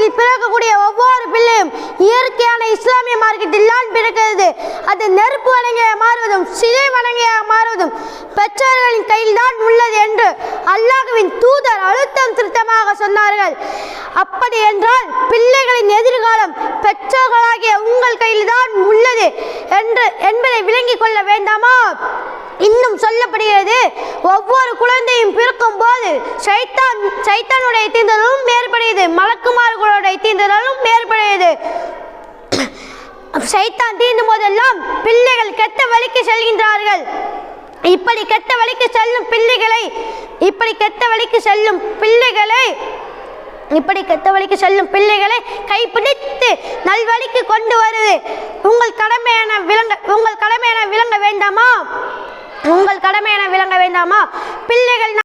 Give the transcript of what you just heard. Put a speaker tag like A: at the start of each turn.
A: குடும்பத்தில் பிறக்கக்கூடிய ஒவ்வொரு பிள்ளையும் இயற்கையான இஸ்லாமிய மார்க்கத்தில் தான் பிறக்கிறது. அது நெருப்பு வணங்கியாக மாறுவதும் சிலை வணங்கியாக மாறுவதும் பெற்றோர்களின் கையில் தான் உள்ளது என்று அல்லாஹ்வின் தூதர் அழுத்தம் திருத்தமாக சொன்னார்கள். அப்படி என்றால் பிள்ளைகளின் எதிர்காலம் பெற்றோர்களாகிய உங்கள் கையில் தான் உள்ளது என்பதை விளங்கிக் கொள்ள வேண்டாமா? இன்னும் சொல்லப்படுகிறது, ஒவ்வொரு குழந்தையும் பிறக்கும் போது சைத்தானுடைய தீண்டுதலும் ஏற்படுகிறது, மலக்குமார்களுடைய தீண்டுதலும் ஏற்படுகிறது. சைத்தான் தீண்டும் போதெல்லாம் பிள்ளைகள் கெட்ட வழிக்கு செல்கின்றார்கள். இப்படி கெட்ட வழிக்கு செல்லும் பிள்ளைகளை கைப்பிடித்து நல்வழிக்கு கொண்டு வருது உங்கள் கடமையான விளங்க வேண்டாமா? பிள்ளைகள்